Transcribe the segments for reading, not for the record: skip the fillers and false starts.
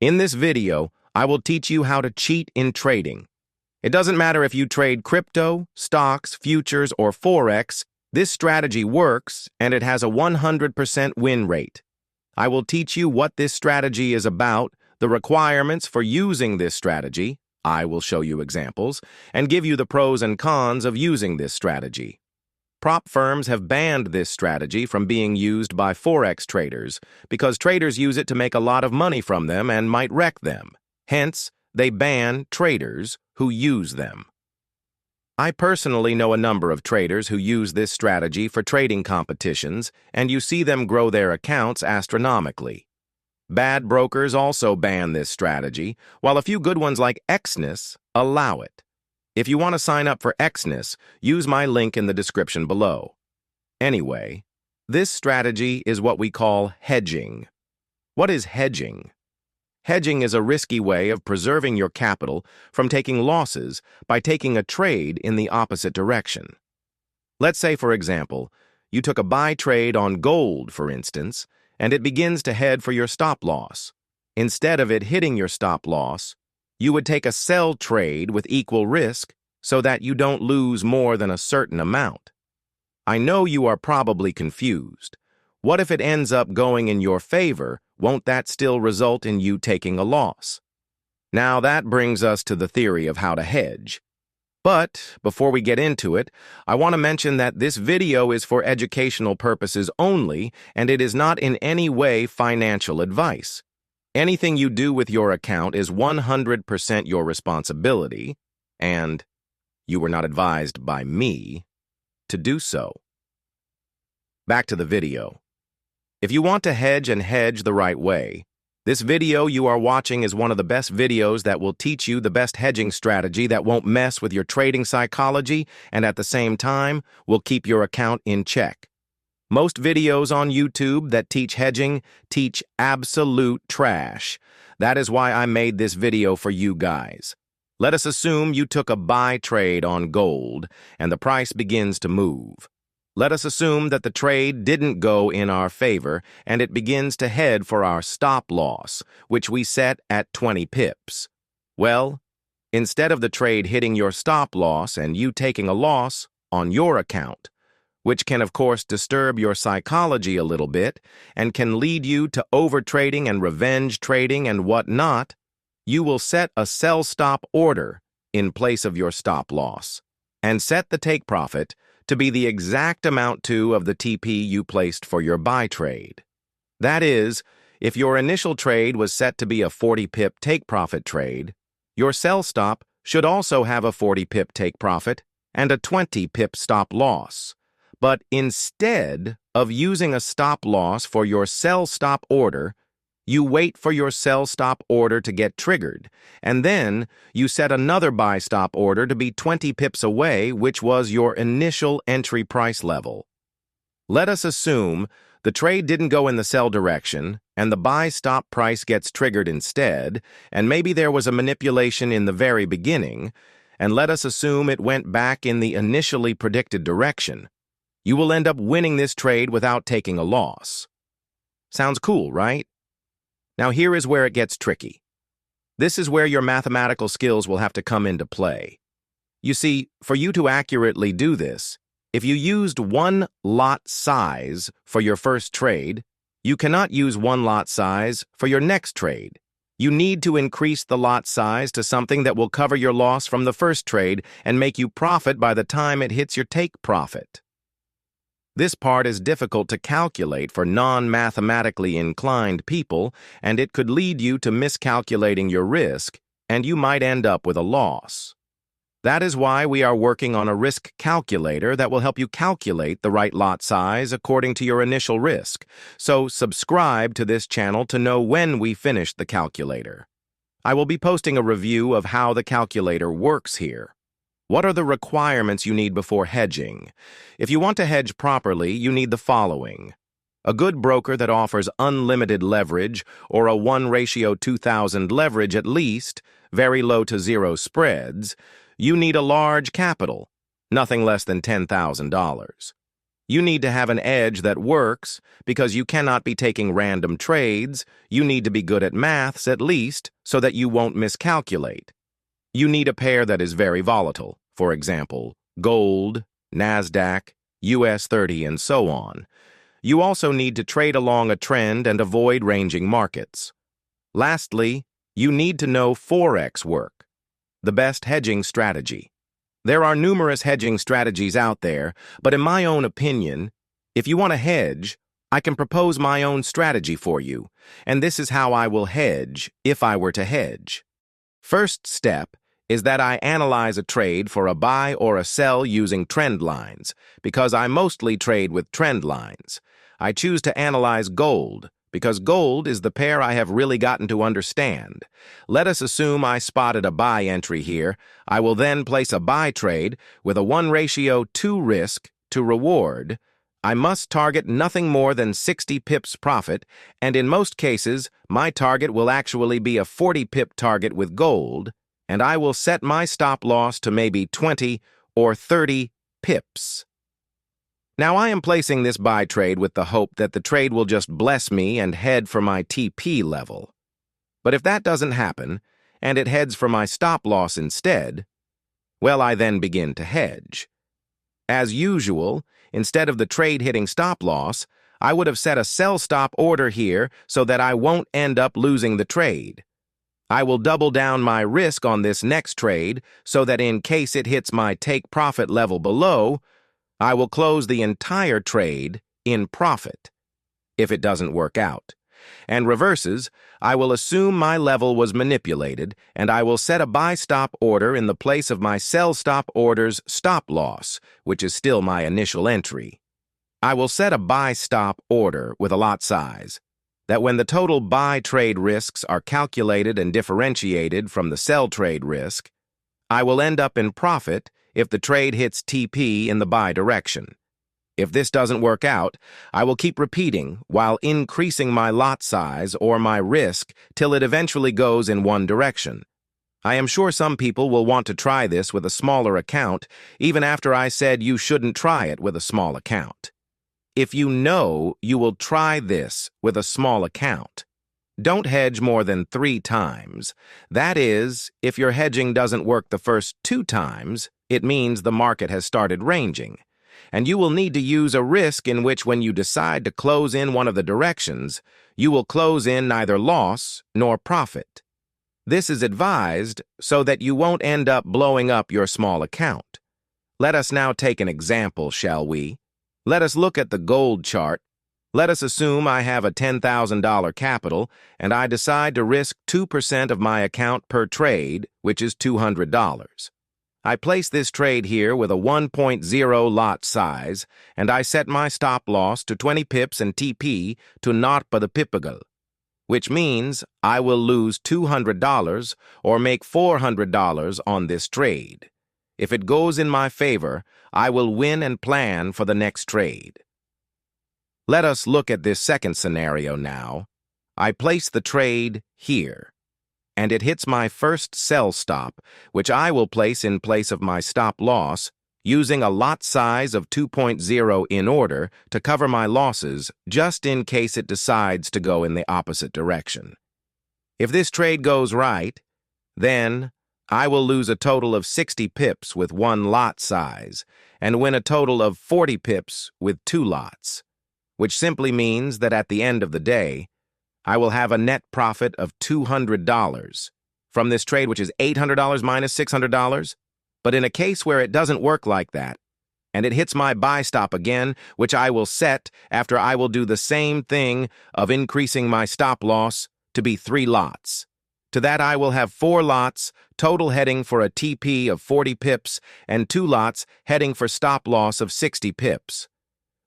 In this video, I will teach you how to cheat in trading. It doesn't matter if you trade crypto, stocks, futures, or Forex, this strategy works and it has a 100% win rate. I will teach you what this strategy is about, the requirements for using this strategy, I will show you examples, and give you the pros and cons of using this strategy. Prop firms have banned this strategy from being used by Forex traders because traders use it to make a lot of money from them and might wreck them. Hence, they ban traders who use them. I personally know a number of traders who use this strategy for trading competitions, and you see them grow their accounts astronomically. Bad brokers also ban this strategy, while a few good ones like Exness allow it. If you want to sign up for Exness, use my link in the description below. Anyway, this strategy is what we call hedging. What is hedging? Hedging is a risky way of preserving your capital from taking losses by taking a trade in the opposite direction. Let's say, for example, you took a buy trade on gold, for instance, and it begins to head for your stop loss. Instead of it hitting your stop loss, you would take a sell trade with equal risk so that you don't lose more than a certain amount. I know you are probably confused. What if it ends up going in your favor? Won't that still result in you taking a loss? Now that brings us to the theory of how to hedge. But before we get into it, I want to mention that this video is for educational purposes only, and it is not in any way financial advice. Anything you do with your account is 100% your responsibility, and you were not advised by me to do so. Back to the video. If you want to hedge and hedge the right way, this video you are watching is one of the best videos that will teach you the best hedging strategy that won't mess with your trading psychology and at the same time will keep your account in check. Most videos on YouTube that teach hedging teach absolute trash. That is why I made this video for you guys. Let us assume you took a buy trade on gold and the price begins to move. Let us assume that the trade didn't go in our favor and it begins to head for our stop loss, which we set at 20 pips. Well, instead of the trade hitting your stop loss and you taking a loss on your account, which can of course disturb your psychology a little bit and can lead you to overtrading and revenge trading and whatnot, you will set a sell stop order in place of your stop loss and set the take profit to be the exact amount of the TP you placed for your buy trade. That is, if your initial trade was set to be a 40-pip take-profit trade, your sell stop should also have a 40-pip take-profit and a 20-pip stop-loss. But instead of using a stop-loss for your sell-stop order, you wait for your sell-stop order to get triggered, and then you set another buy-stop order to be 20 pips away, which was your initial entry price level. Let us assume the trade didn't go in the sell direction, and the buy-stop price gets triggered instead, and maybe there was a manipulation in the very beginning, and let us assume it went back in the initially predicted direction. You will end up winning this trade without taking a loss. Sounds cool, right? Now here is where it gets tricky. This is where your mathematical skills will have to come into play. You see, for you to accurately do this, if you used one lot size for your first trade, you cannot use one lot size for your next trade. You need to increase the lot size to something that will cover your loss from the first trade and make you profit by the time it hits your take profit. This part is difficult to calculate for non-mathematically inclined people, and it could lead you to miscalculating your risk, and you might end up with a loss. That is why we are working on a risk calculator that will help you calculate the right lot size according to your initial risk. So subscribe to this channel to know when we finish the calculator. I will be posting a review of how the calculator works here. What are the requirements you need before hedging? If you want to hedge properly, you need the following: a good broker that offers unlimited leverage or a 1:2000 leverage at least, very low to zero spreads. You need a large capital, nothing less than $10,000. You need to have an edge that works because you cannot be taking random trades. You need to be good at maths at least so that you won't miscalculate. You need a pair that is very volatile, for example, gold, NASDAQ, US 30, and so on. You also need to trade along a trend and avoid ranging markets. Lastly, you need to know Forex work, the best hedging strategy. There are numerous hedging strategies out there, but in my own opinion, if you want to hedge, I can propose my own strategy for you, and this is how I will hedge if I were to hedge. First step is that I analyze a trade for a buy or a sell using trend lines, because I mostly trade with trend lines. I choose to analyze gold, because gold is the pair I have really gotten to understand. Let us assume I spotted a buy entry here. I will then place a buy trade with a 1:2 risk to reward. I must target nothing more than 60 pips profit, and in most cases, my target will actually be a 40 pip target with gold, and I will set my stop loss to maybe 20 or 30 pips. Now I am placing this buy trade with the hope that the trade will just bless me and head for my TP level. But if that doesn't happen, and it heads for my stop loss instead, well, I then begin to hedge. As usual, instead of the trade hitting stop loss, I would have set a sell stop order here so that I won't end up losing the trade. I will double down my risk on this next trade so that in case it hits my take profit level below, I will close the entire trade in profit if it doesn't work out. And reverses, I will assume my level was manipulated, and I will set a buy stop order in the place of my sell stop order's stop loss, which is still my initial entry. I will set a buy stop order with a lot size, that when the total buy trade risks are calculated and differentiated from the sell trade risk, I will end up in profit if the trade hits TP in the buy direction. If this doesn't work out, I will keep repeating while increasing my lot size or my risk till it eventually goes in one direction. I am sure some people will want to try this with a smaller account, even after I said you shouldn't try it with a small account. If you know you will try this with a small account, don't hedge more than 3 times. That is, if your hedging doesn't work the first 2 times, it means the market has started ranging, and you will need to use a risk in which when you decide to close in one of the directions, you will close in neither loss nor profit. This is advised so that you won't end up blowing up your small account. Let us now take an example, shall we? Let us look at the gold chart. Let us assume I have a $10,000 capital, and I decide to risk 2% of my account per trade, which is $200. I place this trade here with a 1.0 lot size, and I set my stop loss to 20 pips and TP to not by the pipagal, which means I will lose $200 or make $400 on this trade. If it goes in my favor, I will win and plan for the next trade. Let us look at this second scenario now. I place the trade here, and it hits my first sell stop, which I will place in place of my stop loss, using a lot size of 2.0 in order to cover my losses just in case it decides to go in the opposite direction. If this trade goes right, then I will lose a total of 60 pips with 1 lot size and win a total of 40 pips with 2 lots, which simply means that at the end of the day, I will have a net profit of $200 from this trade, which is $800 minus $600. But in a case where it doesn't work like that, and it hits my buy stop again, which I will set after I will do the same thing of increasing my stop loss to be 3 lots. To that I will have 4 lots, total heading for a TP of 40 pips, and 2 lots heading for stop loss of 60 pips.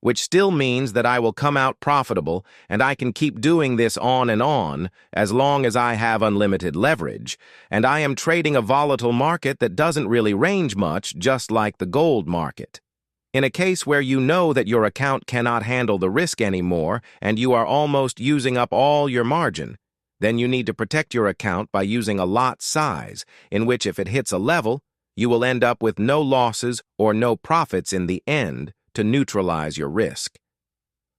Which still means that I will come out profitable, and I can keep doing this on and on as long as I have unlimited leverage, and I am trading a volatile market that doesn't really range much, just like the gold market. In a case where you know that your account cannot handle the risk anymore and you are almost using up all your margin, then you need to protect your account by using a lot size, in which if it hits a level, you will end up with no losses or no profits in the end to neutralize your risk.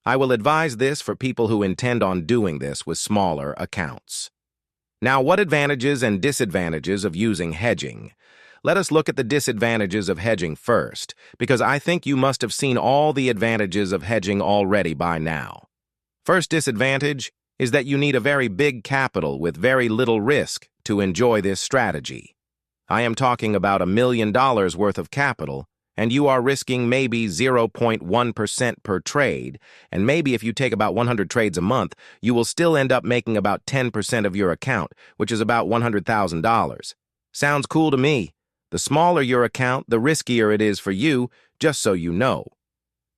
I will advise this for people who intend on doing this with smaller accounts. Now, what advantages and disadvantages of using hedging? Let us look at the disadvantages of hedging first, because I think you must have seen all the advantages of hedging already by now. First disadvantage is that you need a very big capital with very little risk to enjoy this strategy. I am talking about $1 million worth of capital, and you are risking maybe 0.1% per trade, and maybe if you take about 100 trades a month, you will still end up making about 10% of your account, which is about $100,000. Sounds cool to me. The smaller your account, the riskier it is for you, just so you know.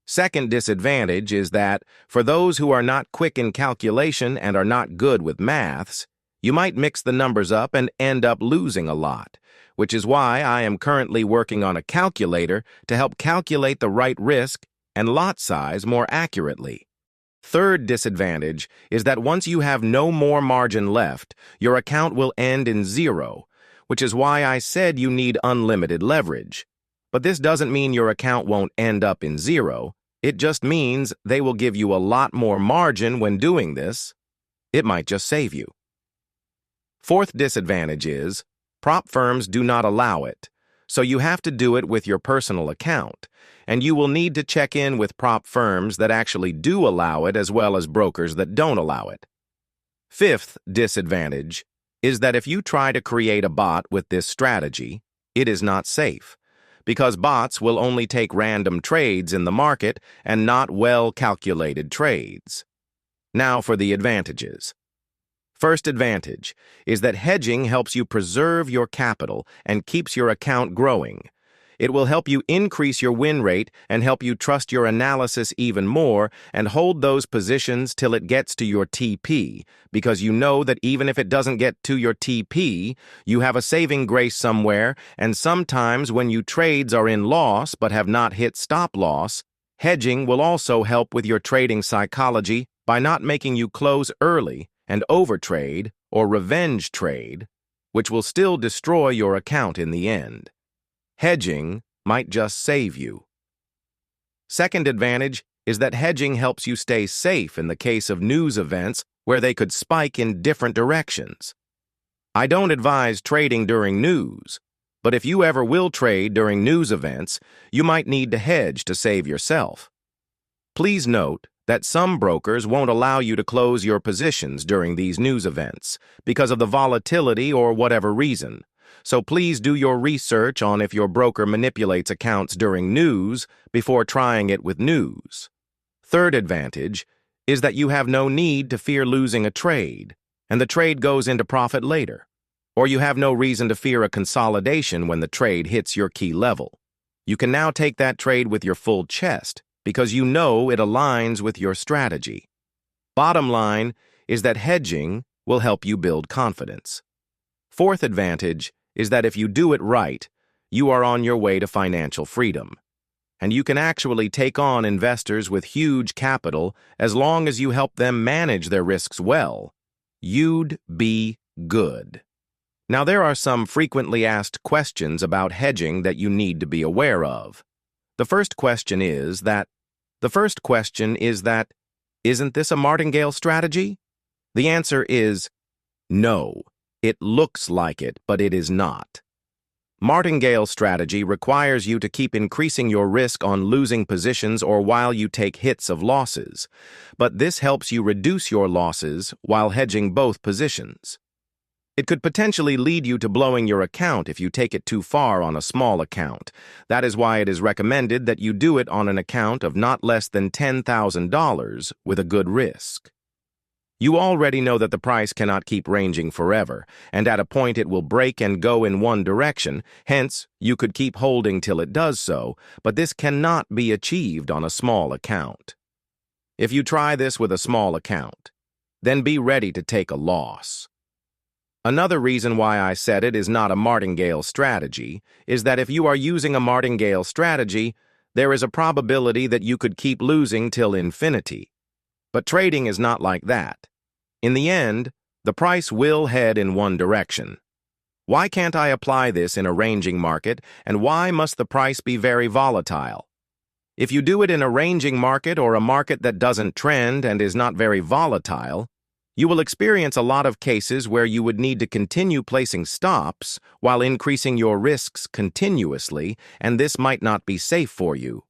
Second disadvantage is that, for those who are not quick in calculation and are not good with maths, you might mix the numbers up and end up losing a lot, which is why I am currently working on a calculator to help calculate the right risk and lot size more accurately. Third disadvantage is that once you have no more margin left, your account will end in zero, which is why I said you need unlimited leverage. But this doesn't mean your account won't end up in zero. It just means they will give you a lot more margin when doing this. It might just save you. Fourth disadvantage is, prop firms do not allow it, so you have to do it with your personal account, and you will need to check in with prop firms that actually do allow it as well as brokers that don't allow it. Fifth disadvantage is that if you try to create a bot with this strategy, it is not safe, because bots will only take random trades in the market and not well-calculated trades. Now for the advantages. First advantage is that hedging helps you preserve your capital and keeps your account growing. It will help you increase your win rate and help you trust your analysis even more and hold those positions till it gets to your TP, because you know that even if it doesn't get to your TP, you have a saving grace somewhere, and sometimes when you trades are in loss but have not hit stop loss, hedging will also help with your trading psychology by not making you close early and overtrade or revenge trade, which will still destroy your account in the end. Hedging might just save you. Second advantage is that hedging helps you stay safe in the case of news events where they could spike in different directions. I don't advise trading during news, but if you ever will trade during news events, you might need to hedge to save yourself. Please note that some brokers won't allow you to close your positions during these news events because of the volatility or whatever reason. So please do your research on if your broker manipulates accounts during news before trying it with news. Third advantage is that you have no need to fear losing a trade, and the trade goes into profit later. Or you have no reason to fear a consolidation when the trade hits your key level. You can now take that trade with your full chest because you know it aligns with your strategy. Bottom line is that hedging will help you build confidence. Fourth advantage is that if you do it right, you are on your way to financial freedom. And you can actually take on investors with huge capital as long as you help them manage their risks well. You'd be good. Now, there are some frequently asked questions about hedging that you need to be aware of. The first question is that, isn't this a martingale strategy? The answer is no. It looks like it, but it is not. Martingale strategy requires you to keep increasing your risk on losing positions or while you take hits of losses, but this helps you reduce your losses while hedging both positions. It could potentially lead you to blowing your account if you take it too far on a small account. That is why it is recommended that you do it on an account of not less than $10,000 with a good risk. You already know that the price cannot keep ranging forever, and at a point it will break and go in one direction, hence, you could keep holding till it does so, but this cannot be achieved on a small account. If you try this with a small account, then be ready to take a loss. Another reason why I said it is not a martingale strategy is that if you are using a martingale strategy, there is a probability that you could keep losing till infinity. But trading is not like that. In the end, the price will head in one direction. Why can't I apply this in a ranging market, and why must the price be very volatile? If you do it in a ranging market or a market that doesn't trend and is not very volatile, you will experience a lot of cases where you would need to continue placing stops while increasing your risks continuously, and this might not be safe for you.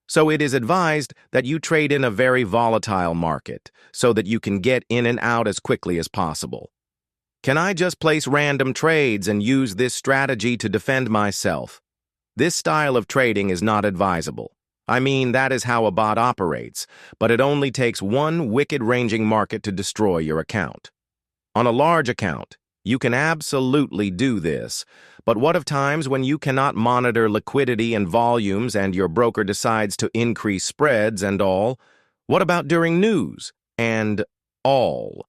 So it is advised that you trade in a very volatile market so that you can get in and out as quickly as possible. Can I just place random trades and use this strategy to defend myself? This style of trading is not advisable. I mean, that is how a bot operates, but it only takes one wicked ranging market to destroy your account. On a large account, you can absolutely do this, but what of times when you cannot monitor liquidity and volumes and your broker decides to increase spreads and all? What about during news and all?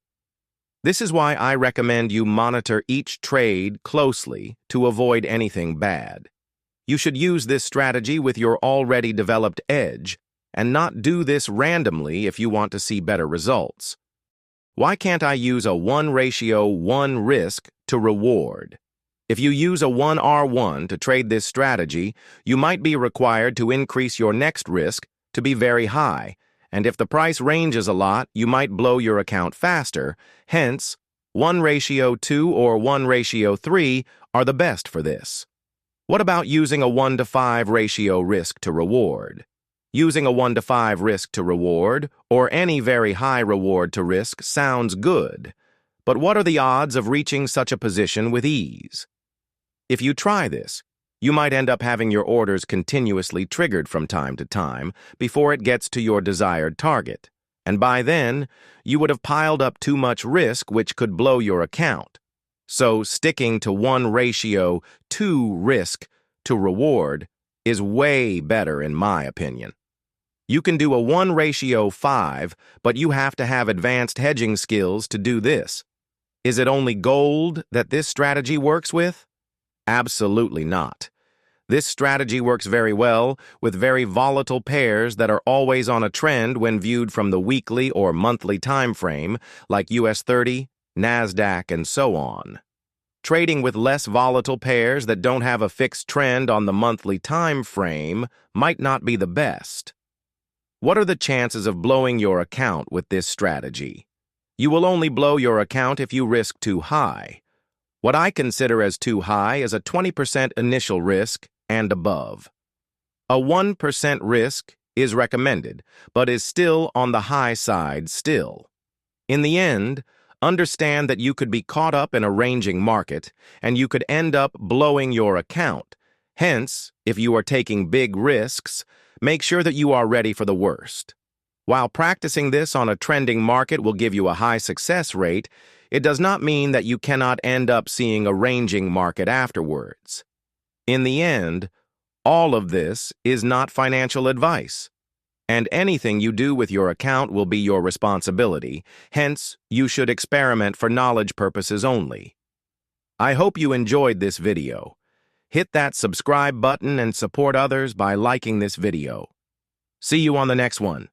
This is why I recommend you monitor each trade closely to avoid anything bad. You should use this strategy with your already developed edge and not do this randomly if you want to see better results. Why can't I use a 1:1 risk to reward? If you use a 1R1 to trade this strategy, you might be required to increase your next risk to be very high, and if the price ranges a lot, you might blow your account faster. Hence, 1:2 or 1:3 are the best for this. What about using a 1:5 ratio risk to reward? Using a 1:5 risk to reward, or any very high reward to risk, sounds good. But what are the odds of reaching such a position with ease? If you try this, you might end up having your orders continuously triggered from time to time before it gets to your desired target. And by then, you would have piled up too much risk which could blow your account. So sticking to 1:2 risk to reward is way better in my opinion. You can do a 1:5, but you have to have advanced hedging skills to do this. Is it only gold that this strategy works with? Absolutely not. This strategy works very well with very volatile pairs that are always on a trend when viewed from the weekly or monthly time frame, like US 30, NASDAQ, and so on. Trading with less volatile pairs that don't have a fixed trend on the monthly time frame might not be the best. What are the chances of blowing your account with this strategy? You will only blow your account if you risk too high. What I consider as too high is a 20% initial risk and above. A 1% risk is recommended, but is still on the high side still. In the end, understand that you could be caught up in a ranging market and you could end up blowing your account. Hence, if you are taking big risks, make sure that you are ready for the worst. While practicing this on a trending market will give you a high success rate, it does not mean that you cannot end up seeing a ranging market afterwards. In the end, all of this is not financial advice, and anything you do with your account will be your responsibility. Hence, you should experiment for knowledge purposes only. I hope you enjoyed this video. Hit that subscribe button and support others by liking this video. See you on the next one.